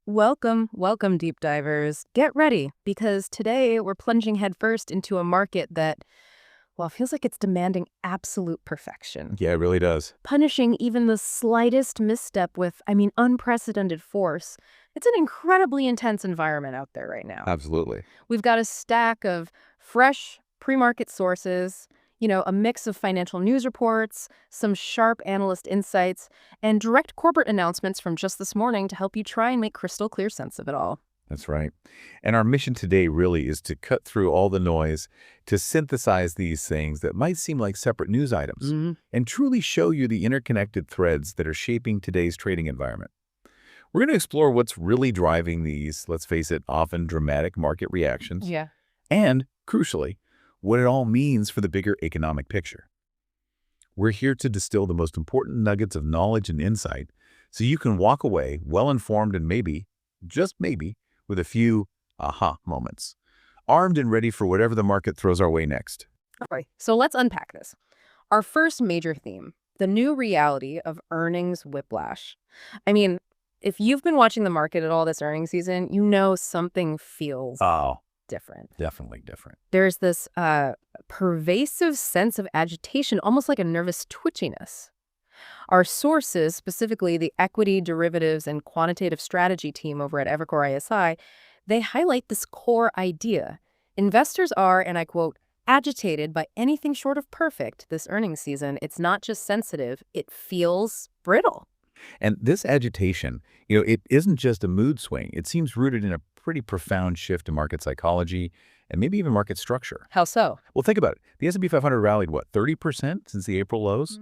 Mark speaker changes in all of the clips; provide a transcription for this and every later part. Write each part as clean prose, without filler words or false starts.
Speaker 1: Welcome, deep divers. Get ready, because today we're plunging headfirst into a market that, well, feels like it's demanding absolute perfection,
Speaker 2: Yeah, it really does.
Speaker 1: punishing even the slightest misstep with, unprecedented force. It's an incredibly intense environment out there right now.
Speaker 2: Absolutely.
Speaker 1: We've got a stack of fresh pre-market sources, a mix of financial news reports, some sharp analyst insights, and direct corporate announcements from just this morning to help you try and make crystal clear sense of it all.
Speaker 2: That's right. And our mission today really is to cut through all the noise, to synthesize these things that might seem like separate news items, and truly show you the interconnected threads that are shaping today's trading environment. We're going to explore what's really driving these, let's face it, often dramatic market reactions,
Speaker 1: Yeah.
Speaker 2: and, crucially, what it all means for the bigger economic picture. We're here to distill the most important nuggets of knowledge and insight so you can walk away well-informed and maybe, just maybe, with a few aha moments, armed and ready for whatever the market throws our way next.
Speaker 1: All right. So let's unpack this. Our first major theme, the new reality of earnings whiplash. I mean, if you've been watching the market at all this earnings season, you know something feels
Speaker 2: Oh,
Speaker 1: different.
Speaker 2: definitely different.
Speaker 1: There's this pervasive sense of agitation, almost like a nervous twitchiness. Our sources, specifically the equity, derivatives, and quantitative strategy team over at Evercore ISI, they highlight this core idea. Investors are, and I quote, agitated by anything short of perfect this earnings season. It's not just sensitive, it feels brittle.
Speaker 2: And this agitation, it isn't just a mood swing. It seems rooted in a pretty profound shift in market psychology and maybe even market structure.
Speaker 1: How so?
Speaker 2: Well, think about it. The S&P 500 rallied, 30% since the April lows?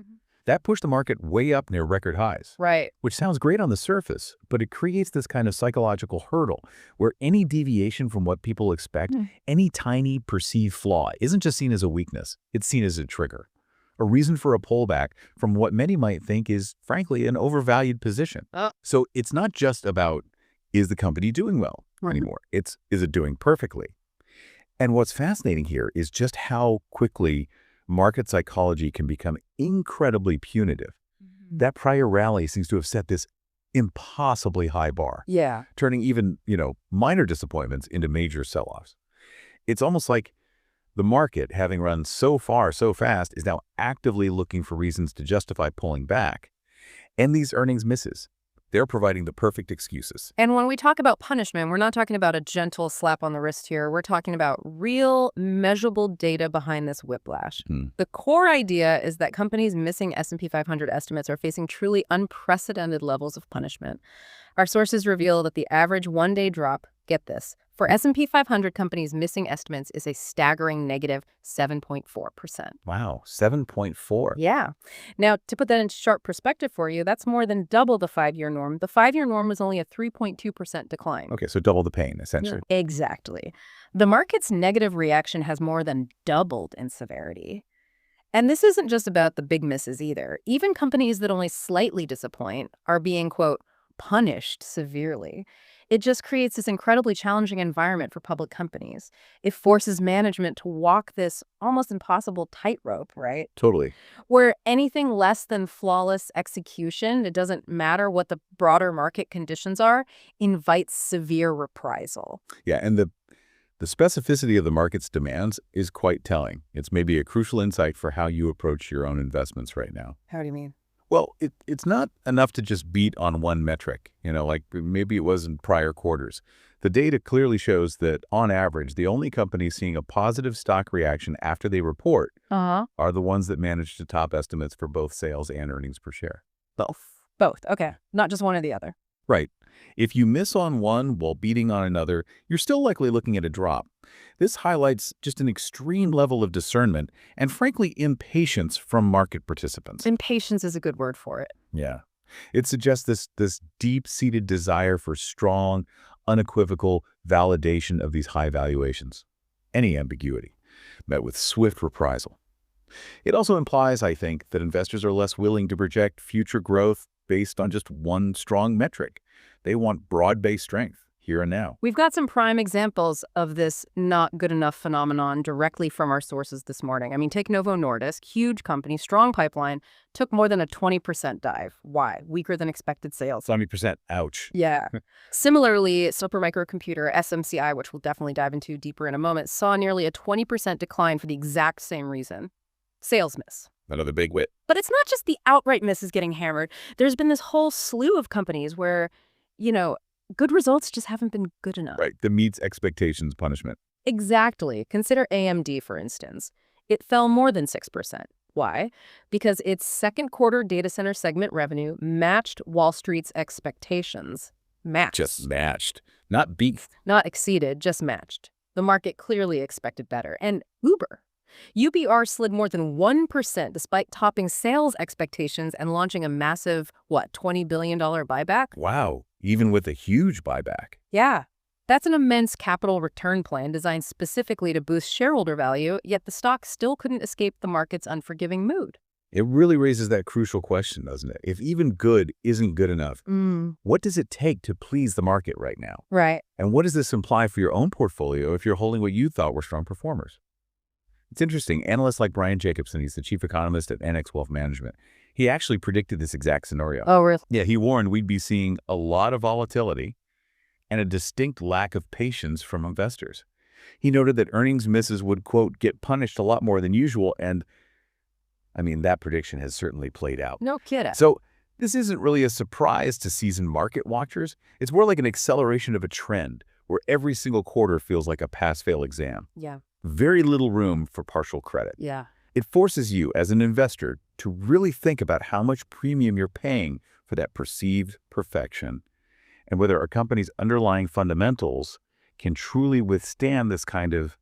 Speaker 2: That pushed the market way up near record highs,
Speaker 1: Right.
Speaker 2: which sounds great on the surface, but it creates this kind of psychological hurdle where any deviation from what people expect, any tiny perceived flaw, isn't just seen as a weakness. It's seen as a trigger, a reason for a pullback from what many might think is, frankly, an overvalued position. So it's not just about, is the company doing well anymore? It's, is it doing perfectly? And what's fascinating here is just how quickly market psychology can become incredibly punitive. That prior rally seems to have set this impossibly high bar,
Speaker 1: Yeah.
Speaker 2: turning even, minor disappointments into major sell-offs. It's almost like the market, having run so far so fast, is now actively looking for reasons to justify pulling back. And these earnings misses, they're providing the perfect excuses.
Speaker 1: And when we talk about punishment, we're not talking about a gentle slap on the wrist here. We're talking about real, measurable data behind this whiplash. The core idea is that companies missing S&P 500 estimates are facing truly unprecedented levels of punishment. Our sources reveal that the average one-day drop, get this, for S&P 500 companies missing estimates is a staggering negative 7.4%.
Speaker 2: Wow, 7.4.
Speaker 1: Yeah. Now, to put that in sharp perspective for you, that's more than double the 5-year norm. The 5-year norm was only a 3.2% decline.
Speaker 2: Okay, so double the pain, essentially.
Speaker 1: Exactly. The market's negative reaction has more than doubled in severity. And this isn't just about the big misses either. Even companies that only slightly disappoint are being, quote, punished severely. It just creates this incredibly challenging environment for public companies. It forces management to walk this almost impossible tightrope, right?
Speaker 2: Totally.
Speaker 1: Where anything less than flawless execution, it doesn't matter what the broader market conditions are, invites severe reprisal.
Speaker 2: Yeah, and the specificity of the market's demands is quite telling. It's maybe a crucial insight for how you approach your own investments right now.
Speaker 1: How do you mean?
Speaker 2: Well, it's not enough to just beat on one metric, like maybe it was in prior quarters. The data clearly shows that, on average, the only companies seeing a positive stock reaction after they report are the ones that manage to top estimates for both sales and earnings per share.
Speaker 1: Both. Okay. Not just one or the other.
Speaker 2: Right. If you miss on one while beating on another, you're still likely looking at a drop. This highlights just an extreme level of discernment and, frankly, impatience from market participants.
Speaker 1: Impatience is a good word for it.
Speaker 2: Yeah. It suggests this deep-seated desire for strong, unequivocal validation of these high valuations. Any ambiguity met with swift reprisal. It also implies, I think, that investors are less willing to project future growth based on just one strong metric. They want broad-based strength. here and now.
Speaker 1: We've got some prime examples of this not good enough phenomenon directly from our sources this morning. I mean, take Novo Nordisk, huge company, strong pipeline, took more than a 20% dive. Why? Weaker than expected sales.
Speaker 2: 70%, ouch.
Speaker 1: Yeah. Similarly, supermicrocomputer, SMCI, which we'll definitely dive into deeper in a moment, saw nearly a 20% decline for the exact same reason. Sales miss.
Speaker 2: Another big wit.
Speaker 1: But it's not just the outright misses getting hammered. There's been this whole slew of companies where, good results just haven't been good enough.
Speaker 2: Right, the meets expectations punishment.
Speaker 1: Exactly. Consider AMD, for instance. It fell more than 6%. Why? Because its second quarter data center segment revenue matched Wall Street's expectations. Matched.
Speaker 2: Just matched. Not beat.
Speaker 1: Not exceeded, just matched. The market clearly expected better. And Uber. UBR slid more than 1% despite topping sales expectations and launching a massive, $20 billion buyback?
Speaker 2: Wow, even with a huge buyback.
Speaker 1: Yeah. That's an immense capital return plan designed specifically to boost shareholder value, yet the stock still couldn't escape the market's unforgiving mood.
Speaker 2: It really raises that crucial question, doesn't it? If even good isn't good enough, what does it take to please the market right now?
Speaker 1: Right.
Speaker 2: And what does this imply for your own portfolio if you're holding what you thought were strong performers? It's interesting. Analysts like Brian Jacobson, he's the chief economist at NX Wealth Management. He actually predicted this exact scenario.
Speaker 1: Oh, really?
Speaker 2: Yeah, he warned we'd be seeing a lot of volatility and a distinct lack of patience from investors. He noted that earnings misses would, quote, get punished a lot more than usual, and that prediction has certainly played out.
Speaker 1: No kidding.
Speaker 2: So this isn't really a surprise to seasoned market watchers. It's more like an acceleration of a trend where every single quarter feels like a pass-fail exam.
Speaker 1: Yeah.
Speaker 2: Very little room for partial credit.
Speaker 1: Yeah.
Speaker 2: It forces you as an investor to really think about how much premium you're paying for that perceived perfection and whether a company's underlying fundamentals can truly withstand this kind of,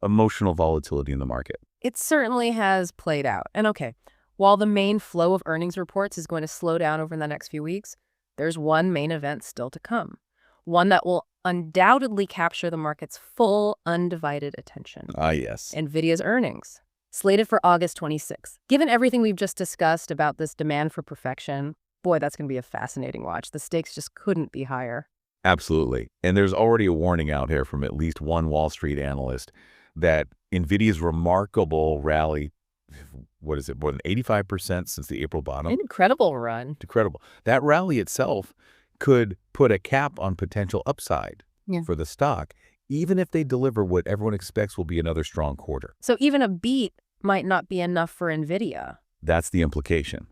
Speaker 2: emotional volatility in the market.
Speaker 1: It certainly has played out. And okay, while the main flow of earnings reports is going to slow down over the next few weeks, there's one main event still to come. One that will undoubtedly capture the market's full, undivided attention.
Speaker 2: Ah, yes.
Speaker 1: NVIDIA's earnings, slated for August 26th. Given everything we've just discussed about this demand for perfection, boy, that's going to be a fascinating watch. The stakes just couldn't be higher.
Speaker 2: Absolutely. And there's already a warning out here from at least one Wall Street analyst that NVIDIA's remarkable rally, more than 85% since the April bottom?
Speaker 1: An incredible run.
Speaker 2: Incredible. That rally itself could put a cap on potential upside for the stock, even if they deliver what everyone expects will be another strong quarter.
Speaker 1: So even a beat might not be enough for NVIDIA.
Speaker 2: That's the implication.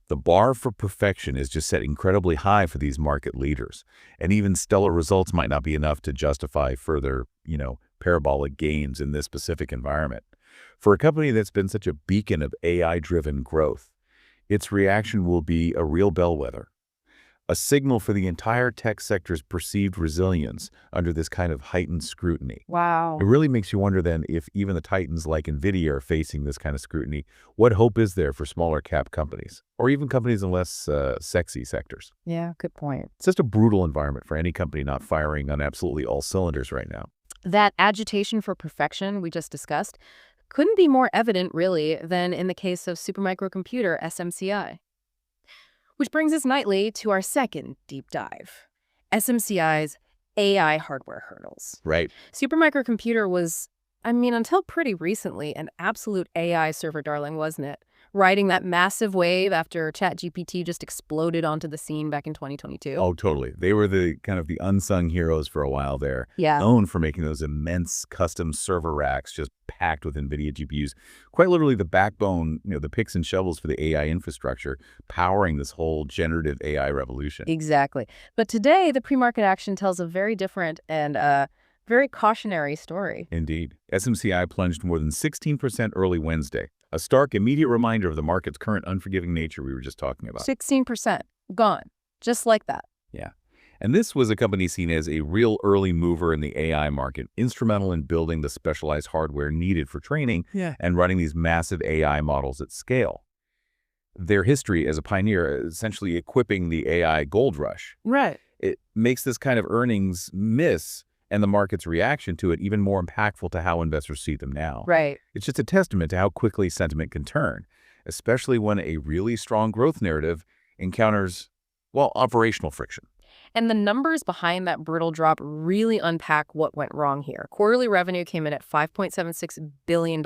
Speaker 2: The bar for perfection is just set incredibly high for these market leaders, and even stellar results might not be enough to justify further, parabolic gains in this specific environment. For a company that's been such a beacon of AI-driven growth, its reaction will be a real bellwether, a signal for the entire tech sector's perceived resilience under this kind of heightened scrutiny.
Speaker 1: Wow.
Speaker 2: It really makes you wonder then if even the titans like NVIDIA are facing this kind of scrutiny, what hope is there for smaller cap companies or even companies in less sexy sectors?
Speaker 1: Yeah, good point.
Speaker 2: It's just a brutal environment for any company not firing on absolutely all cylinders right now.
Speaker 1: That agitation for perfection we just discussed couldn't be more evident, really, than in the case of supermicrocomputer SMCI. Which brings us nightly to our second deep dive, SMCI's AI hardware hurdles.
Speaker 2: Right.
Speaker 1: Supermicrocomputer was, until pretty recently, an absolute AI server darling, wasn't it? Riding that massive wave after ChatGPT just exploded onto the scene back in 2022.
Speaker 2: Oh, totally. They were the kind of the unsung heroes for a while there.
Speaker 1: Yeah.
Speaker 2: Known for making those immense custom server racks just packed with NVIDIA GPUs. Quite literally the backbone, the picks and shovels for the AI infrastructure, powering this whole generative AI revolution.
Speaker 1: Exactly. But today, the pre-market action tells a very different and very cautionary story.
Speaker 2: Indeed. SMCI plunged more than 16% early Wednesday. A stark, immediate reminder of the market's current unforgiving nature we were just talking about.
Speaker 1: 16%. Gone. Just like that.
Speaker 2: Yeah. And this was a company seen as a real early mover in the AI market, instrumental in building the specialized hardware needed for training and running these massive AI models at scale. Their history as a pioneer, essentially equipping the AI gold rush.
Speaker 1: Right.
Speaker 2: It makes this kind of earnings miss and the market's reaction to it even more impactful to how investors see them now.
Speaker 1: Right.
Speaker 2: It's just a testament to how quickly sentiment can turn, especially when a really strong growth narrative encounters, operational friction.
Speaker 1: And the numbers behind that brutal drop really unpack what went wrong here. Quarterly revenue came in at $5.76 billion.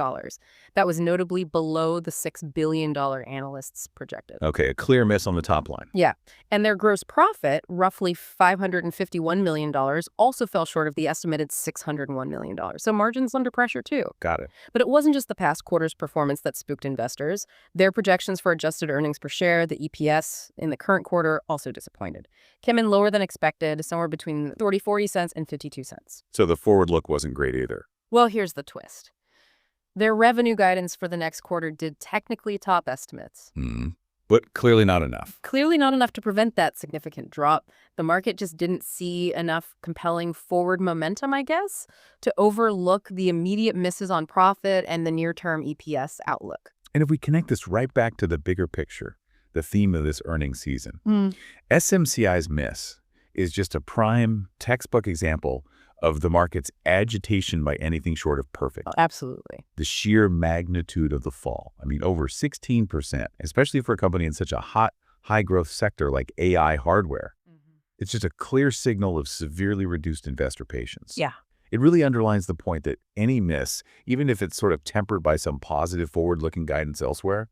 Speaker 1: That was notably below the $6 billion analysts projected.
Speaker 2: Okay, a clear miss on the top line.
Speaker 1: Yeah. And their gross profit, roughly $551 million, also fell short of the estimated $601 million. So margins under pressure, too.
Speaker 2: Got it.
Speaker 1: But it wasn't just the past quarter's performance that spooked investors. Their projections for adjusted earnings per share, the EPS, in the current quarter also disappointed. Came in lower than expected, somewhere between 40 cents and 52 cents.
Speaker 2: So the forward look wasn't great either.
Speaker 1: Well, here's the twist. Their revenue guidance for the next quarter did technically top estimates.
Speaker 2: But clearly not enough.
Speaker 1: Clearly not enough to prevent that significant drop. The market just didn't see enough compelling forward momentum, I guess, to overlook the immediate misses on profit and the near-term EPS outlook.
Speaker 2: And if we connect this right back to the bigger picture, the theme of this earnings season, SMCI's miss is just a prime textbook example of the market's agitation by anything short of perfect.
Speaker 1: Oh, absolutely.
Speaker 2: The sheer magnitude of the fall. I mean, over 16%, especially for a company in such a hot, high-growth sector like AI hardware. It's just a clear signal of severely reduced investor patience.
Speaker 1: Yeah.
Speaker 2: It really underlines the point that any miss, even if it's sort of tempered by some positive forward-looking guidance elsewhere,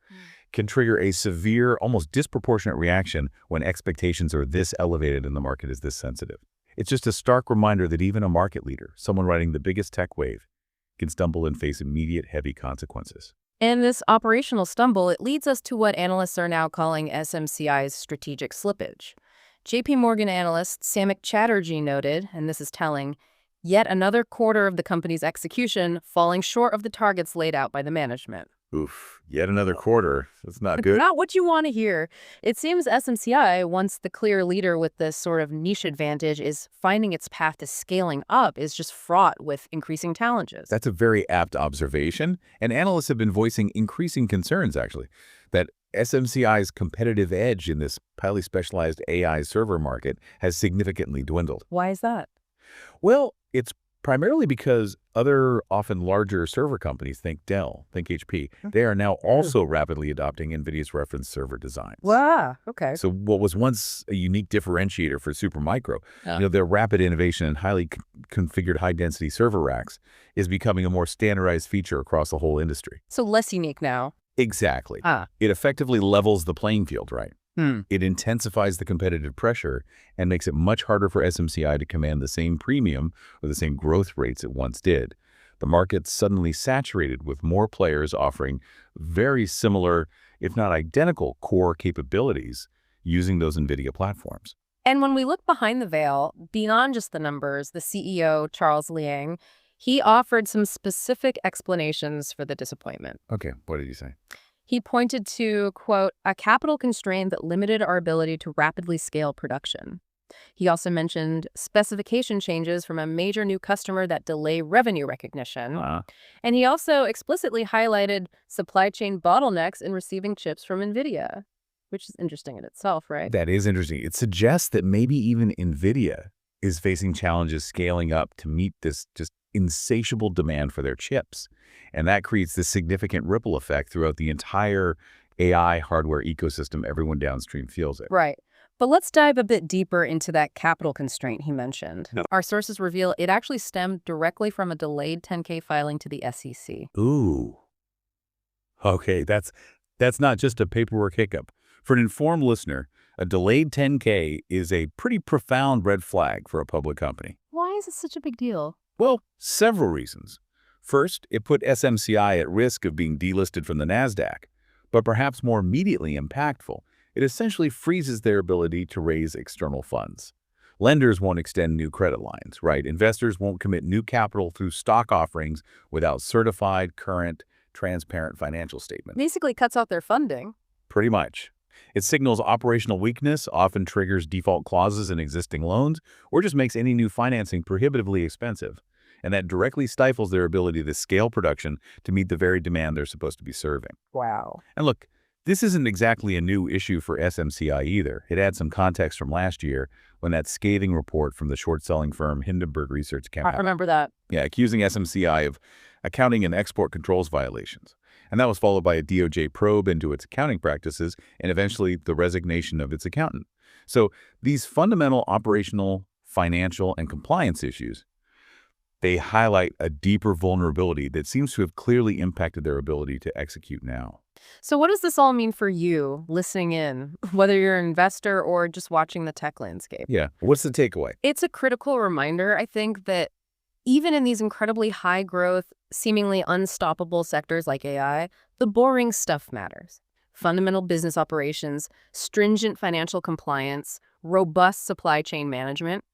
Speaker 2: can trigger a severe, almost disproportionate reaction when expectations are this elevated and the market is this sensitive. It's just a stark reminder that even a market leader, someone riding the biggest tech wave, can stumble and face immediate heavy consequences.
Speaker 1: And this operational stumble, it leads us to what analysts are now calling SMCI's strategic slippage. JP Morgan analyst Samik Chatterjee noted, and this is telling, yet another quarter of the company's execution falling short of the targets laid out by the management.
Speaker 2: Oof, yet another quarter. That's not good.
Speaker 1: Not what you want to hear. It seems SMCI, once the clear leader with this sort of niche advantage is finding its path to scaling up, is just fraught with increasing challenges.
Speaker 2: That's a very apt observation, and analysts have been voicing increasing concerns, actually, that SMCI's competitive edge in this highly specialized AI server market has significantly dwindled.
Speaker 1: Why is that?
Speaker 2: Well, it's primarily because other often larger server companies, think Dell, think HP, they are now also rapidly adopting NVIDIA's reference server designs.
Speaker 1: Wow, okay.
Speaker 2: So what was once a unique differentiator for Supermicro, their rapid innovation and highly configured high-density server racks is becoming a more standardized feature across the whole industry.
Speaker 1: So less unique now.
Speaker 2: Exactly. It effectively levels the playing field, right? It intensifies the competitive pressure and makes it much harder for SMCI to command the same premium or the same growth rates it once did. The market's suddenly saturated with more players offering very similar, if not identical, core capabilities using those NVIDIA platforms.
Speaker 1: And when we look behind the veil, beyond just the numbers, the CEO, Charles Liang, he offered some specific explanations for the disappointment.
Speaker 2: Okay, what did he say?
Speaker 1: He pointed to, quote, a capital constraint that limited our ability to rapidly scale production. He also mentioned specification changes from a major new customer that delay revenue recognition. And he also explicitly highlighted supply chain bottlenecks in receiving chips from NVIDIA, which is interesting in itself, right?
Speaker 2: That is interesting. It suggests that maybe even NVIDIA is facing challenges scaling up to meet this just insatiable demand for their chips. And that creates this significant ripple effect throughout the entire AI hardware ecosystem. Everyone downstream feels it.
Speaker 1: Right. But let's dive a bit deeper into that capital constraint he mentioned. Our sources reveal it actually stemmed directly from a delayed 10-K filing to the SEC.
Speaker 2: Ooh. Okay, that's not just a paperwork hiccup. For an informed listener, a delayed 10-K is a pretty profound red flag for a public company.
Speaker 1: Why is it such a big deal?
Speaker 2: Well, several reasons. First, it put SMCI at risk of being delisted from the NASDAQ. But perhaps more immediately impactful, it essentially freezes their ability to raise external funds. Lenders won't extend new credit lines, right? Investors won't commit new capital through stock offerings without certified, current, transparent financial statements.
Speaker 1: Basically cuts out their funding.
Speaker 2: Pretty much. It signals operational weakness, often triggers default clauses in existing loans, or just makes any new financing prohibitively expensive. And that directly stifles their ability to scale production to meet the very demand they're supposed to be serving.
Speaker 1: Wow.
Speaker 2: And look, this isn't exactly a new issue for SMCI either. It adds some context from last year when that scathing report from the short-selling firm Hindenburg Research came out.
Speaker 1: I remember that.
Speaker 2: Yeah, accusing SMCI of accounting and export controls violations. And that was followed by a DOJ probe into its accounting practices and eventually the resignation of its accountant. So these fundamental operational, financial, and compliance issues, they highlight a deeper vulnerability that seems to have clearly impacted their ability to execute now.
Speaker 1: So what does this all mean for you listening in, whether you're an investor or just watching the tech landscape?
Speaker 2: Yeah. What's the takeaway?
Speaker 1: It's a critical reminder, I think, that even in these incredibly high growth, seemingly unstoppable sectors like AI, the boring stuff matters. Fundamental business operations, stringent financial compliance, robust supply chain management,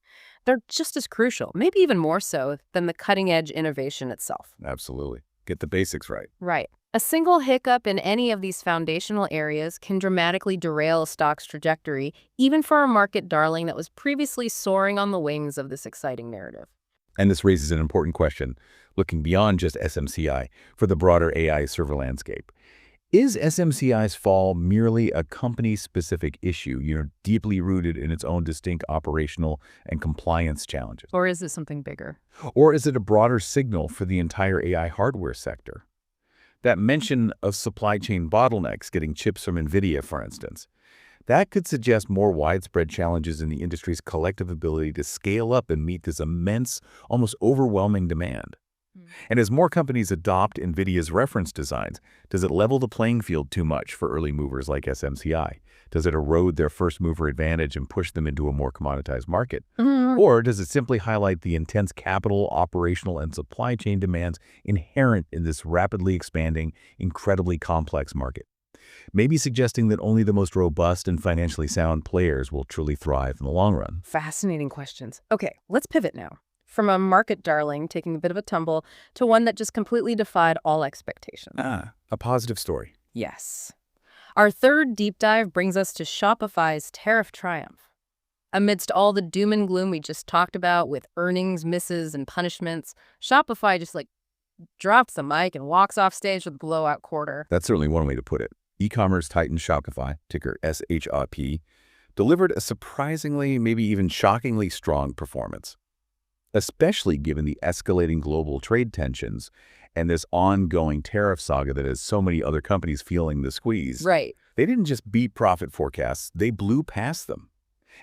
Speaker 1: they're just as crucial, maybe even more so than the cutting-edge innovation itself.
Speaker 2: Absolutely. Get the basics right.
Speaker 1: Right. A single hiccup in any of these foundational areas can dramatically derail a stock's trajectory, even for a market darling that was previously soaring on the wings of this exciting narrative.
Speaker 2: And this raises an important question, looking beyond just SMCI for the broader AI server landscape. Is SMCI's fall merely a company-specific issue, deeply rooted in its own distinct operational and compliance challenges?
Speaker 1: Or is this something bigger?
Speaker 2: Or is it a broader signal for the entire AI hardware sector? That mention of supply chain bottlenecks, getting chips from NVIDIA, for instance, that could suggest more widespread challenges in the industry's collective ability to scale up and meet this immense, almost overwhelming demand. And as more companies adopt NVIDIA's reference designs, does it level the playing field too much for early movers like SMCI? Does it erode their first mover advantage and push them into a more commoditized market? Or does it simply highlight the intense capital, operational, and supply chain demands inherent in this rapidly expanding, incredibly complex market? Maybe suggesting that only the most robust and financially sound players will truly thrive in the long run.
Speaker 1: Fascinating questions. Okay, let's pivot now. From a market darling taking a bit of a tumble to one that just completely defied all expectations.
Speaker 2: A positive story.
Speaker 1: Yes. Our third deep dive brings us to Shopify's tariff triumph. Amidst all the doom and gloom we just talked about with earnings, misses, and punishments, Shopify just drops the mic and walks off stage with a blowout quarter.
Speaker 2: That's certainly one way to put it. E-commerce titan Shopify, ticker SHRP, delivered a surprisingly, maybe even shockingly strong performance, especially given the escalating global trade tensions and this ongoing tariff saga that has so many other companies feeling the squeeze.
Speaker 1: Right.
Speaker 2: They didn't just beat profit forecasts, they blew past them.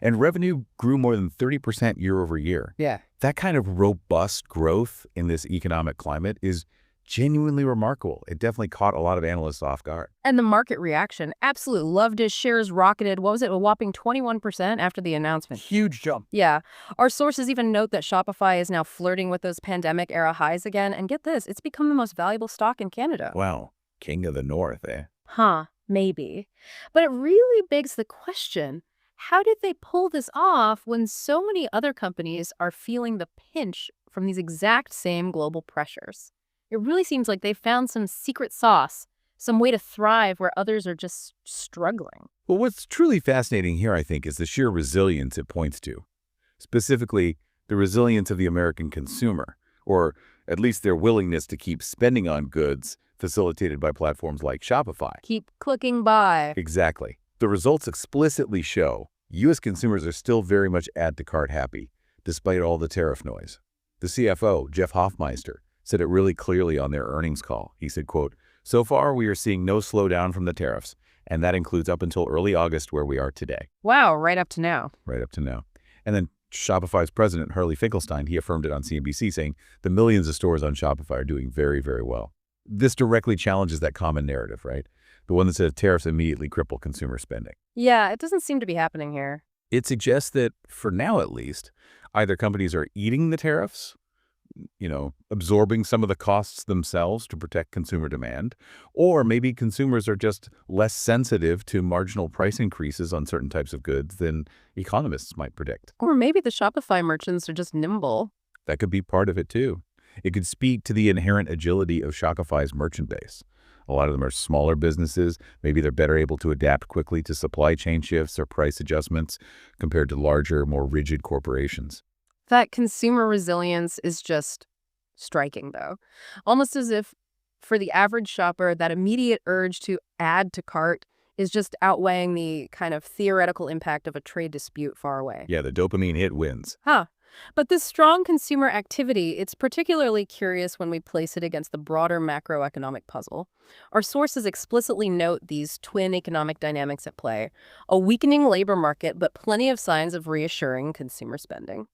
Speaker 2: And revenue grew more than 30% year over year.
Speaker 1: Yeah.
Speaker 2: That kind of robust growth in this economic climate is genuinely remarkable. It definitely caught a lot of analysts off guard.
Speaker 1: And the market reaction, absolutely loved it. Shares rocketed, what was it, a whopping 21% after the announcement.
Speaker 2: Huge jump.
Speaker 1: Yeah. Our sources even note that Shopify is now flirting with those pandemic-era highs again. And get this, it's become the most valuable stock in Canada.
Speaker 2: Wow. King of the North, eh?
Speaker 1: Huh, maybe. But it really begs the question, how did they pull this off when so many other companies are feeling the pinch from these exact same global pressures? It really seems like they found some secret sauce, some way to thrive where others are just struggling.
Speaker 2: Well, what's truly fascinating here, I think, is the sheer resilience it points to. Specifically, the resilience of the American consumer, or at least their willingness to keep spending on goods facilitated by platforms like Shopify.
Speaker 1: Keep clicking by.
Speaker 2: Exactly. The results explicitly show U.S. consumers are still very much add-to-cart happy, despite all the tariff noise. The CFO, Jeff Hoffmeister, said it really clearly on their earnings call. He said, quote, "So far, we are seeing no slowdown from the tariffs, and that includes up until early August where we are today."
Speaker 1: Wow, right up to now.
Speaker 2: Right up to now. And then Shopify's president, Hurley Finkelstein, he affirmed it on CNBC, saying the millions of stores on Shopify are doing very, very well. This directly challenges that common narrative, right? The one that says tariffs immediately cripple consumer spending.
Speaker 1: Yeah, it doesn't seem to be happening here.
Speaker 2: It suggests that, for now at least, either companies are eating the tariffs, absorbing some of the costs themselves to protect consumer demand, or maybe consumers are just less sensitive to marginal price increases on certain types of goods than economists might predict.
Speaker 1: Or maybe the Shopify merchants are just nimble.
Speaker 2: That could be part of it too. It could speak to the inherent agility of Shopify's merchant base. A lot of them are smaller businesses. Maybe they're better able to adapt quickly to supply chain shifts or price adjustments compared to larger, more rigid corporations.
Speaker 1: That consumer resilience is just striking, though. Almost as if, for the average shopper, that immediate urge to add to cart is just outweighing the kind of theoretical impact of a trade dispute far away.
Speaker 2: Yeah, the dopamine hit wins.
Speaker 1: Huh. But this strong consumer activity, it's particularly curious when we place it against the broader macroeconomic puzzle. Our sources explicitly note these twin economic dynamics at play, a weakening labor market, but plenty of signs of reassuring consumer spending.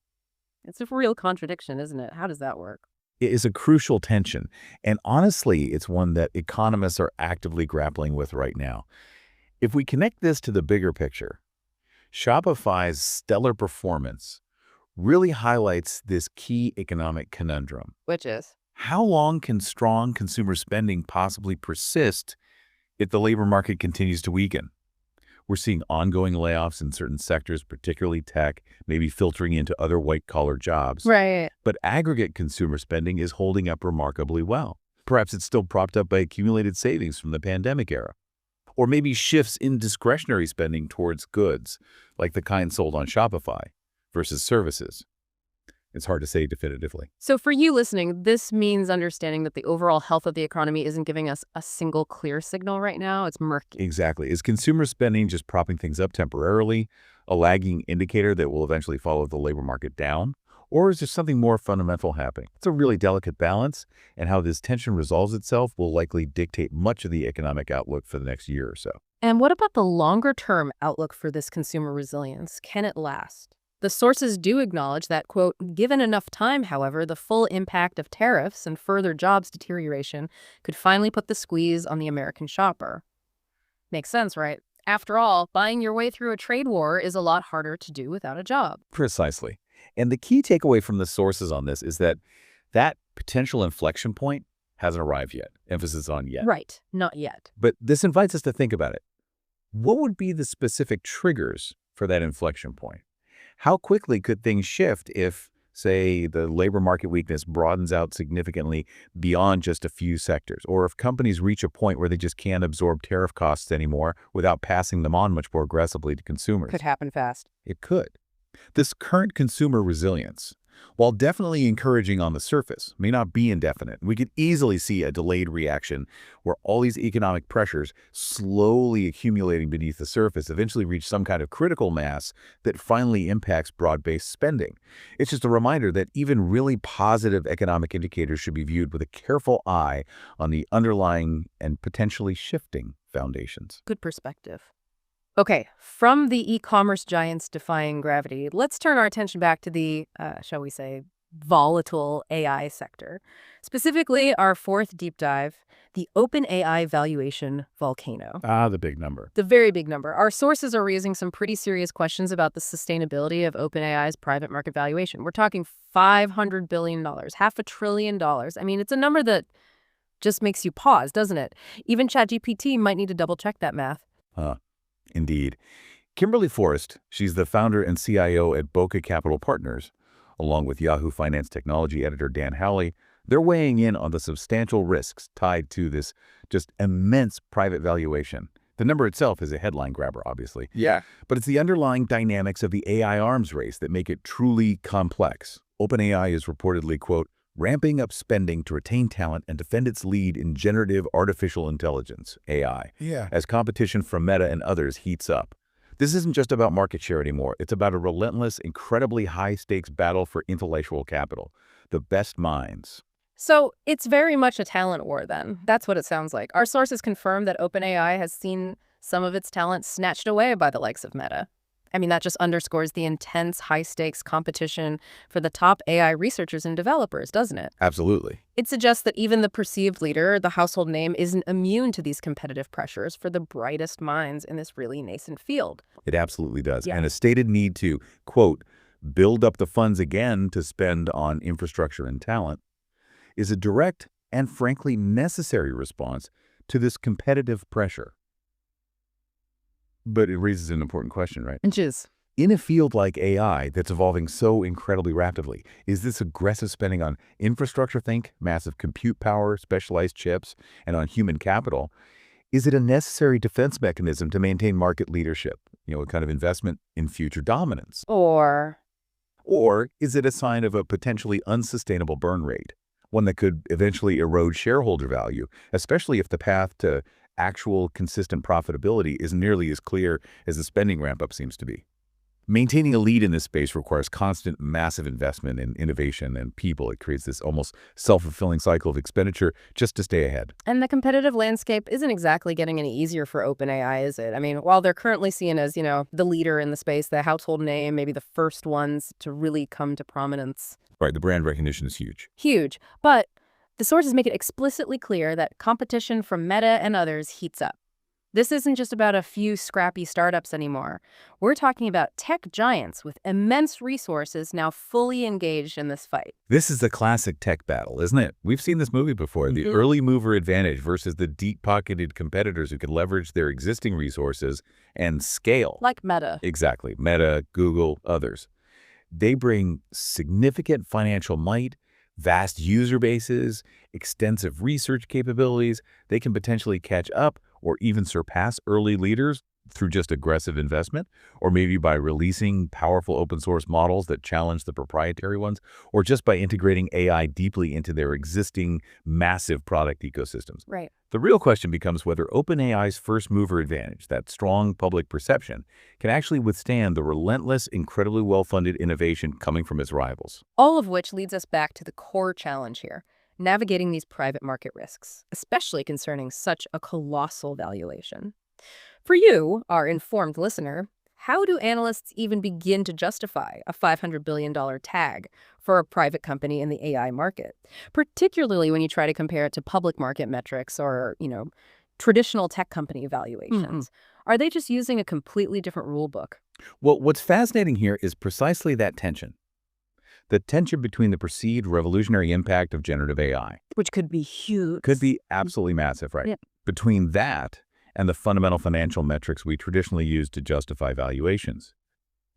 Speaker 1: It's a real contradiction, isn't it? How does that work?
Speaker 2: It is a crucial tension, and honestly, it's one that economists are actively grappling with right now. If we connect this to the bigger picture, Shopify's stellar performance really highlights this key economic conundrum.
Speaker 1: Which is?
Speaker 2: How long can strong consumer spending possibly persist if the labor market continues to weaken? We're seeing ongoing layoffs in certain sectors, particularly tech, maybe filtering into other white-collar jobs.
Speaker 1: Right.
Speaker 2: But aggregate consumer spending is holding up remarkably well. Perhaps it's still propped up by accumulated savings from the pandemic era. Or maybe shifts in discretionary spending towards goods, like the kind sold on Shopify, versus services. It's hard to say definitively.
Speaker 1: So for you listening, this means understanding that the overall health of the economy isn't giving us a single clear signal right now. It's murky.
Speaker 2: Exactly. Is consumer spending just propping things up temporarily, a lagging indicator that will eventually follow the labor market down? Or is there something more fundamental happening? It's a really delicate balance, and how this tension resolves itself will likely dictate much of the economic outlook for the next year or so.
Speaker 1: And what about the longer-term outlook for this consumer resilience? Can it last? The sources do acknowledge that, quote, given enough time, however, the full impact of tariffs and further jobs deterioration could finally put the squeeze on the American shopper. Makes sense, right? After all, buying your way through a trade war is a lot harder to do without a job.
Speaker 2: Precisely. And the key takeaway from the sources on this is that potential inflection point hasn't arrived yet. Emphasis on yet.
Speaker 1: Right. Not yet.
Speaker 2: But this invites us to think about it. What would be the specific triggers for that inflection point? How quickly could things shift if, say, the labor market weakness broadens out significantly beyond just a few sectors, or if companies reach a point where they just can't absorb tariff costs anymore without passing them on much more aggressively to consumers?
Speaker 1: Could happen fast.
Speaker 2: It could. This current consumer resilience, while definitely encouraging on the surface, may not be indefinite. We could easily see a delayed reaction where all these economic pressures slowly accumulating beneath the surface eventually reach some kind of critical mass that finally impacts broad-based spending. It's just a reminder that even really positive economic indicators should be viewed with a careful eye on the underlying and potentially shifting foundations.
Speaker 1: Good perspective. Okay, from the e-commerce giants defying gravity, let's turn our attention back to the, shall we say, volatile AI sector. Specifically, our fourth deep dive, the OpenAI valuation volcano.
Speaker 2: The big number.
Speaker 1: The very big number. Our sources are raising some pretty serious questions about the sustainability of OpenAI's private market valuation. We're talking $500 billion, $500 billion. I mean, it's a number that just makes you pause, doesn't it? Even ChatGPT might need to double-check that math.
Speaker 2: Indeed. Kimberly Forrest, she's the founder and CIO at Boca Capital Partners, along with Yahoo Finance technology editor Dan Howley. They're weighing in on the substantial risks tied to this just immense private valuation. The number itself is a headline grabber, obviously.
Speaker 3: Yeah.
Speaker 2: But it's the underlying dynamics of the AI arms race that make it truly complex. OpenAI is reportedly, quote, ramping up spending to retain talent and defend its lead in generative artificial intelligence, AI, as competition from Meta and others heats up. This isn't just about market share anymore. It's about a relentless, incredibly high-stakes battle for intellectual capital, the best minds.
Speaker 1: So it's very much a talent war then. That's what it sounds like. Our sources confirm that OpenAI has seen some of its talent snatched away by the likes of Meta. I mean, that just underscores the intense high-stakes competition for the top AI researchers and developers, doesn't it?
Speaker 2: Absolutely.
Speaker 1: It suggests that even the perceived leader, the household name, isn't immune to these competitive pressures for the brightest minds in this really nascent field.
Speaker 2: It absolutely does.
Speaker 1: Yeah.
Speaker 2: And a stated need to, quote, build up the funds again to spend on infrastructure and talent is a direct and frankly necessary response to this competitive pressure. But it raises an important question, right?
Speaker 1: Which is?
Speaker 2: In a field like AI that's evolving so incredibly rapidly, is this aggressive spending on infrastructure, think massive compute power, specialized chips, and on human capital, is it a necessary defense mechanism to maintain market leadership? A kind of investment in future dominance?
Speaker 1: Or
Speaker 2: is it a sign of a potentially unsustainable burn rate, one that could eventually erode shareholder value, especially if the path to actual consistent profitability is nearly as clear as the spending ramp-up seems to be? Maintaining a lead in this space requires constant, massive investment in innovation and people. It creates this almost self-fulfilling cycle of expenditure just to stay ahead.
Speaker 1: And the competitive landscape isn't exactly getting any easier for OpenAI, is it? I mean, while they're currently seen as, the leader in the space, the household name, maybe the first ones to really come to prominence.
Speaker 2: Right, the brand recognition is huge.
Speaker 1: Huge. But the sources make it explicitly clear that competition from Meta and others heats up. This isn't just about a few scrappy startups anymore. We're talking about tech giants with immense resources now fully engaged in this fight.
Speaker 2: This is the classic tech battle, isn't it? We've seen this movie before, the early mover advantage versus the deep-pocketed competitors who can leverage their existing resources and scale.
Speaker 1: Like Meta.
Speaker 2: Exactly. Meta, Google, others. They bring significant financial might, vast user bases, extensive research capabilities. They can potentially catch up or even surpass early leaders through just aggressive investment, or maybe by releasing powerful open source models that challenge the proprietary ones, or just by integrating AI deeply into their existing massive product ecosystems.
Speaker 1: Right.
Speaker 2: The real question becomes whether OpenAI's first mover advantage, that strong public perception, can actually withstand the relentless, incredibly well-funded innovation coming from its rivals.
Speaker 1: All of which leads us back to the core challenge here, navigating these private market risks, especially concerning such a colossal valuation. For you, our informed listener, how do analysts even begin to justify a $500 billion tag for a private company in the AI market, particularly when you try to compare it to public market metrics or, traditional tech company valuations? Are they just using a completely different rule book?
Speaker 2: Well, what's fascinating here is precisely that tension. The tension between the perceived revolutionary impact of generative AI.
Speaker 1: Which could be huge.
Speaker 2: Could be absolutely massive, right?
Speaker 1: Yeah.
Speaker 2: Between that and the fundamental financial metrics we traditionally use to justify valuations.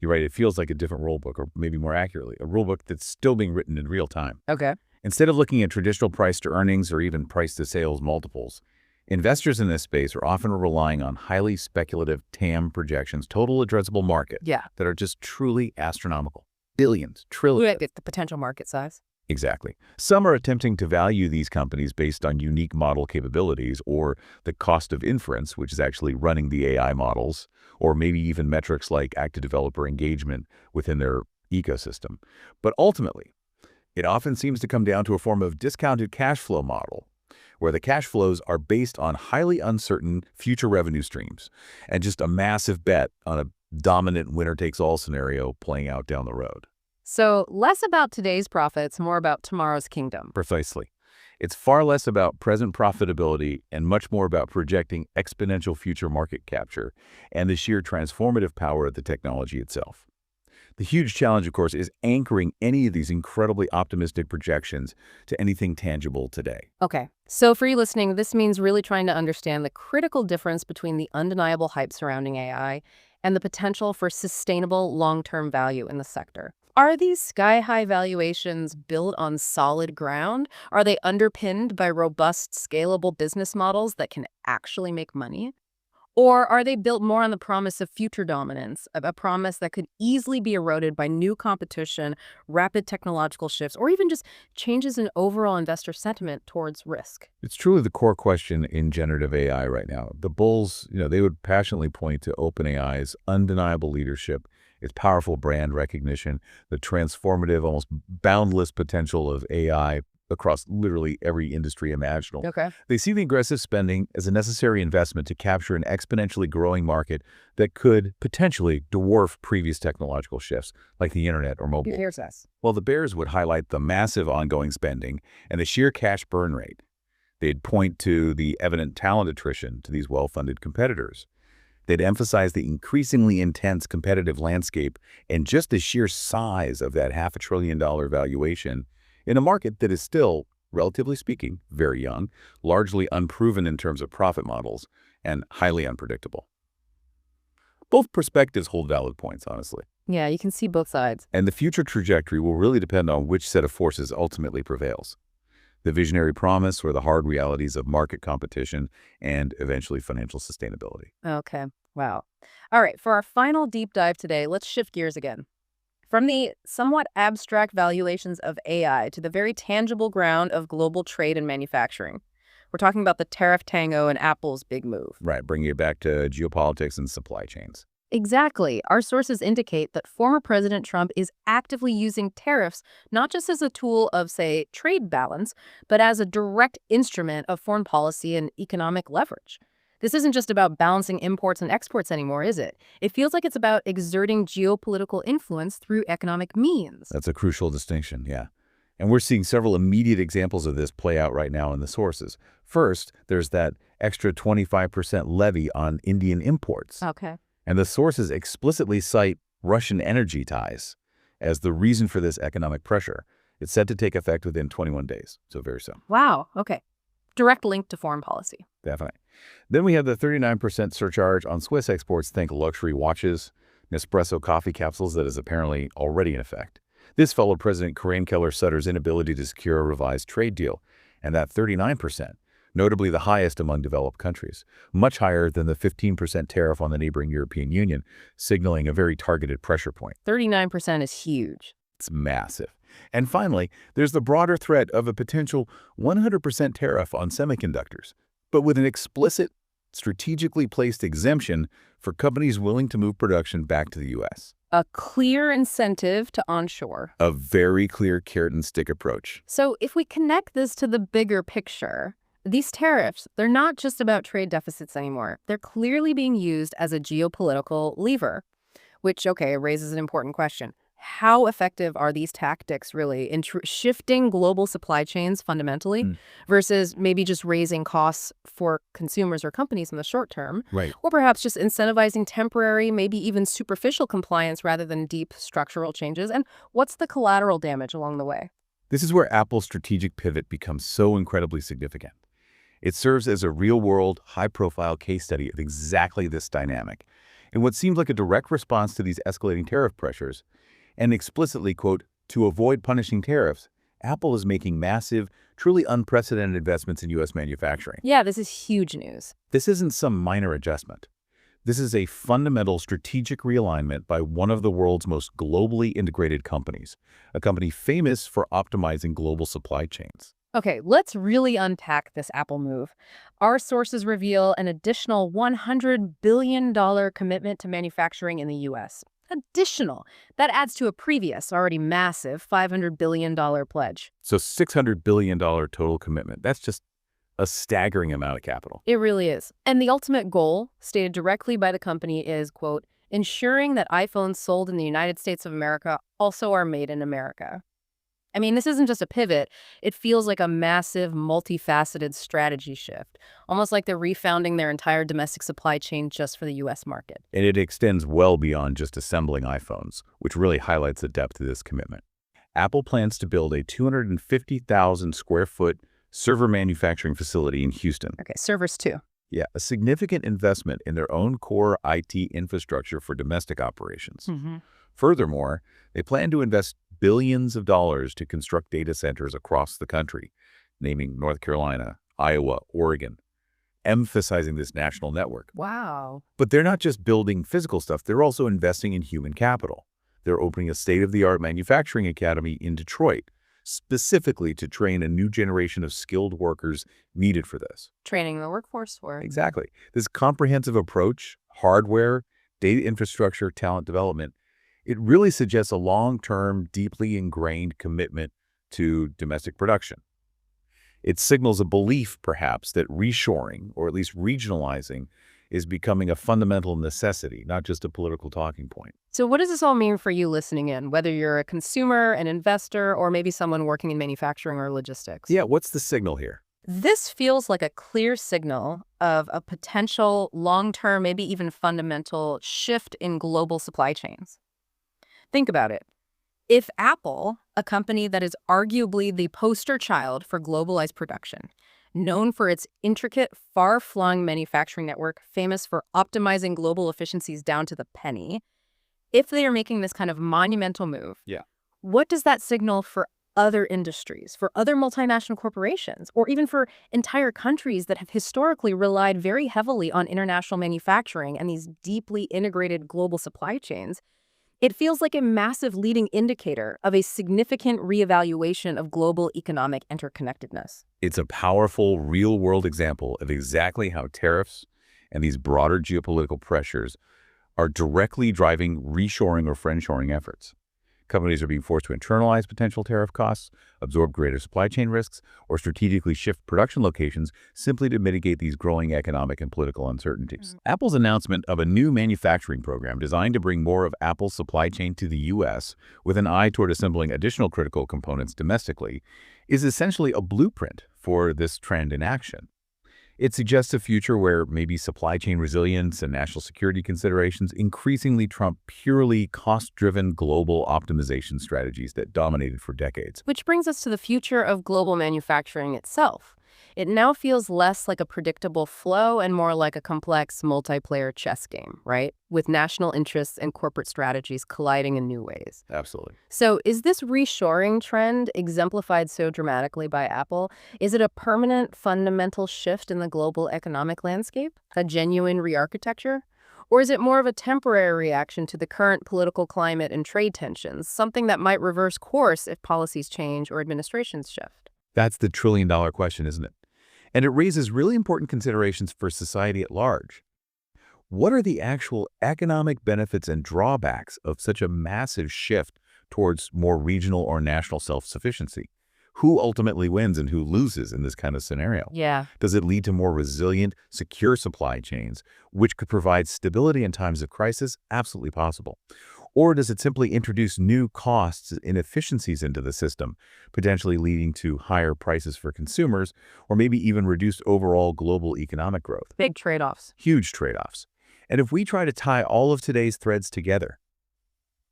Speaker 2: You're right, it feels like a different rulebook, or maybe more accurately, a rulebook that's still being written in real time.
Speaker 1: Okay.
Speaker 2: Instead of looking at traditional price to earnings or even price to sales multiples, investors in this space are often relying on highly speculative TAM projections, total addressable market, that are just truly astronomical. Billions, trillions.
Speaker 1: The potential market size.
Speaker 2: Exactly. Some are attempting to value these companies based on unique model capabilities or the cost of inference, which is actually running the AI models, or maybe even metrics like active developer engagement within their ecosystem. But ultimately, it often seems to come down to a form of discounted cash flow model, where the cash flows are based on highly uncertain future revenue streams and just a massive bet on a dominant winner-takes-all scenario playing out down the road.
Speaker 1: So less about today's profits, more about tomorrow's kingdom.
Speaker 2: Precisely. It's far less about present profitability and much more about projecting exponential future market capture and the sheer transformative power of the technology itself. The huge challenge, of course, is anchoring any of these incredibly optimistic projections to anything tangible today.
Speaker 1: Okay. So for you listening, this means really trying to understand the critical difference between the undeniable hype surrounding AI and the potential for sustainable long-term value in the sector. Are these sky-high valuations built on solid ground? Are they underpinned by robust, scalable business models that can actually make money? Or are they built more on the promise of future dominance, a promise that could easily be eroded by new competition, rapid technological shifts, or even just changes in overall investor sentiment towards risk?
Speaker 2: It's truly the core question in generative AI right now. The bulls, they would passionately point to OpenAI's undeniable leadership, its powerful brand recognition, the transformative, almost boundless potential of AI across literally every industry imaginable.
Speaker 1: Okay.
Speaker 2: They see the aggressive spending as a necessary investment to capture an exponentially growing market that could potentially dwarf previous technological shifts like the internet or mobile.
Speaker 1: Here's us.
Speaker 2: Well, the bears would highlight the massive ongoing spending and the sheer cash burn rate. They'd point to the evident talent attrition to these well-funded competitors. They'd emphasize the increasingly intense competitive landscape and just the sheer size of that $500 billion valuation in a market that is still, relatively speaking, very young, largely unproven in terms of profit models, and highly unpredictable. Both perspectives hold valid points, honestly.
Speaker 1: Yeah, you can see both sides.
Speaker 2: And the future trajectory will really depend on which set of forces ultimately prevails. The visionary promise or the hard realities of market competition and eventually financial sustainability.
Speaker 1: Okay. Wow. All right. For our final deep dive today, let's shift gears again. From the somewhat abstract valuations of AI to the very tangible ground of global trade and manufacturing. We're talking about the tariff tango and Apple's big move.
Speaker 2: Right, bringing it back to geopolitics and supply chains.
Speaker 1: Exactly. Our sources indicate that former President Trump is actively using tariffs not just as a tool of, say, trade balance, but as a direct instrument of foreign policy and economic leverage. This isn't just about balancing imports and exports anymore, is it? It feels like it's about exerting geopolitical influence through economic means.
Speaker 2: That's a crucial distinction, yeah. And we're seeing several immediate examples of this play out right now in the sources. First, there's that extra 25% levy on Indian imports.
Speaker 1: Okay.
Speaker 2: And the sources explicitly cite Russian energy ties as the reason for this economic pressure. It's set to take effect within 21 days, so very soon.
Speaker 1: Wow. Okay. Direct link to foreign policy.
Speaker 2: Definitely. Then we have the 39% surcharge on Swiss exports, think luxury watches, Nespresso coffee capsules that is apparently already in effect. This followed President Corinne Keller-Sutter's inability to secure a revised trade deal, and that 39%, notably the highest among developed countries, much higher than the 15% tariff on the neighboring European Union, signaling a very targeted pressure point.
Speaker 1: 39% is huge.
Speaker 2: It's massive. And finally, there's the broader threat of a potential 100% tariff on semiconductors, but with an explicit, strategically placed exemption for companies willing to move production back to the U.S.
Speaker 1: A clear incentive to onshore.
Speaker 2: A very clear carrot-and-stick approach.
Speaker 1: So if we connect this to the bigger picture, these tariffs, they're not just about trade deficits anymore. They're clearly being used as a geopolitical lever, which, okay, raises an important question. How effective are these tactics really in shifting global supply chains fundamentally versus maybe just raising costs for consumers or companies in the short term?
Speaker 2: Right.
Speaker 1: Or perhaps just incentivizing temporary, maybe even superficial compliance rather than deep structural changes? And what's the collateral damage along the way?
Speaker 2: This is where Apple's strategic pivot becomes so incredibly significant. It serves as a real-world, high-profile case study of exactly this dynamic. In what seems like a direct response to these escalating tariff pressures, and explicitly, quote, to avoid punishing tariffs, Apple is making massive, truly unprecedented investments in U.S. manufacturing.
Speaker 1: Yeah, this is huge news.
Speaker 2: This isn't some minor adjustment. This is a fundamental strategic realignment by one of the world's most globally integrated companies, a company famous for optimizing global supply chains.
Speaker 1: Okay, let's really unpack this Apple move. Our sources reveal an additional $100 billion commitment to manufacturing in the U.S. Additional. That adds to a previous, already massive $500 billion pledge.
Speaker 2: So $600 billion total commitment. That's just a staggering amount of capital.
Speaker 1: It really is. And the ultimate goal, stated directly by the company, is, quote, ensuring that iPhones sold in the United States of America also are made in America. I mean, this isn't just a pivot. It feels like a massive, multifaceted strategy shift, almost like they're refounding their entire domestic supply chain just for the U.S. market.
Speaker 2: And it extends well beyond just assembling iPhones, which really highlights the depth of this commitment. Apple plans to build a 250,000 square foot server manufacturing facility in Houston.
Speaker 1: Okay, servers too.
Speaker 2: Yeah, a significant investment in their own core IT infrastructure for domestic operations. Furthermore, they plan to invest billions of dollars to construct data centers across the country, naming North Carolina, Iowa, Oregon, emphasizing this national network.
Speaker 1: Wow.
Speaker 2: But they're not just building physical stuff, they're also investing in human capital. They're opening a state-of-the-art manufacturing academy in Detroit, specifically to train a new generation of skilled workers needed for this.
Speaker 1: Training the workforce for it.
Speaker 2: Exactly. This comprehensive approach, hardware, data infrastructure, talent development, it really suggests a long-term, deeply ingrained commitment to domestic production. It signals a belief, perhaps, that reshoring, or at least regionalizing, is becoming a fundamental necessity, not just a political talking point.
Speaker 1: So what does this all mean for you listening in, whether you're a consumer, an investor, or maybe someone working in manufacturing or logistics?
Speaker 2: Yeah, what's the signal here?
Speaker 1: This feels like a clear signal of a potential long-term, maybe even fundamental shift in global supply chains. Think about it. If Apple, a company that is arguably the poster child for globalized production, known for its intricate, far-flung manufacturing network, famous for optimizing global efficiencies down to the penny, if they are making this kind of monumental move, what does that signal for other industries, for other multinational corporations, or even for entire countries that have historically relied very heavily on international manufacturing and these deeply integrated global supply chains? It feels like a massive leading indicator of a significant reevaluation of global economic interconnectedness.
Speaker 2: It's a powerful, real-world example of exactly how tariffs and these broader geopolitical pressures are directly driving reshoring or friendshoring efforts. Companies are being forced to internalize potential tariff costs, absorb greater supply chain risks, or strategically shift production locations simply to mitigate these growing economic and political uncertainties. Apple's announcement of a new manufacturing program designed to bring more of Apple's supply chain to the U.S. with an eye toward assembling additional critical components domestically is essentially a blueprint for this trend in action. It suggests a future where maybe supply chain resilience and national security considerations increasingly trump purely cost-driven global optimization strategies that dominated for decades.
Speaker 1: Which brings us to the future of global manufacturing itself. It now feels less like a predictable flow and more like a complex multiplayer chess game, right? With national interests and corporate strategies colliding in new ways.
Speaker 2: Absolutely.
Speaker 1: So is this reshoring trend exemplified so dramatically by Apple? Is it a permanent, fundamental shift in the global economic landscape? A genuine re-architecture? Or is it more of a temporary reaction to the current political climate and trade tensions, something that might reverse course if policies change or administrations shift?
Speaker 2: That's the trillion-dollar question, isn't it? And it raises really important considerations for society at large. What are the actual economic benefits and drawbacks of such a massive shift towards more regional or national self-sufficiency? Who ultimately wins and who loses in this kind of scenario?
Speaker 1: Yeah.
Speaker 2: Does it lead to more resilient, secure supply chains, which could provide stability in times of crisis? Absolutely possible. Or does it simply introduce new costs and inefficiencies into the system, potentially leading to higher prices for consumers, or maybe even reduced overall global economic growth?
Speaker 1: Big trade-offs.
Speaker 2: Huge trade-offs. And if we try to tie all of today's threads together,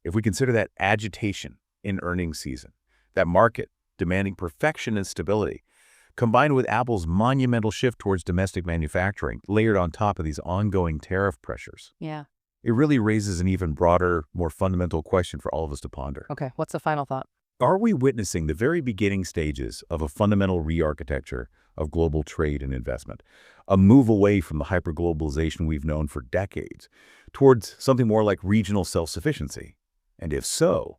Speaker 2: if we consider that agitation in earnings season, that market demanding perfection and stability, combined with Apple's monumental shift towards domestic manufacturing, layered on top of these ongoing tariff pressures,
Speaker 1: Yeah.
Speaker 2: it really raises an even broader, more fundamental question for all of us to ponder.
Speaker 1: Okay, what's the final thought?
Speaker 2: Are we witnessing the very beginning stages of a fundamental re-architecture of global trade and investment, a move away from the hyperglobalization we've known for decades towards something more like regional self-sufficiency? And if so,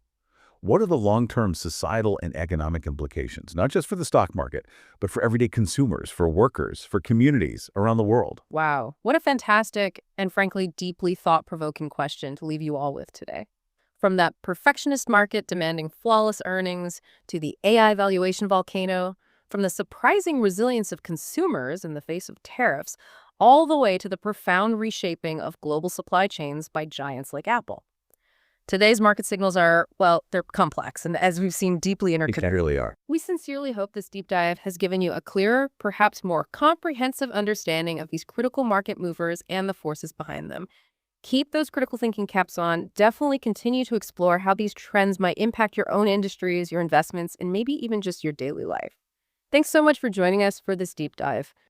Speaker 2: what are the long-term societal and economic implications, not just for the stock market, but for everyday consumers, for workers, for communities around the world?
Speaker 1: Wow, what a fantastic and frankly deeply thought-provoking question to leave you all with today. From that perfectionist market demanding flawless earnings to the AI valuation volcano, from the surprising resilience of consumers in the face of tariffs, all the way to the profound reshaping of global supply chains by giants like Apple. Today's market signals are, well, they're complex and, as we've seen, deeply interconnected.
Speaker 2: They really are.
Speaker 1: We sincerely hope this deep dive has given you a clearer, perhaps more comprehensive understanding of these critical market movers and the forces behind them. Keep those critical thinking caps on. Definitely continue to explore how these trends might impact your own industries, your investments, and maybe even just your daily life. Thanks so much for joining us for this deep dive.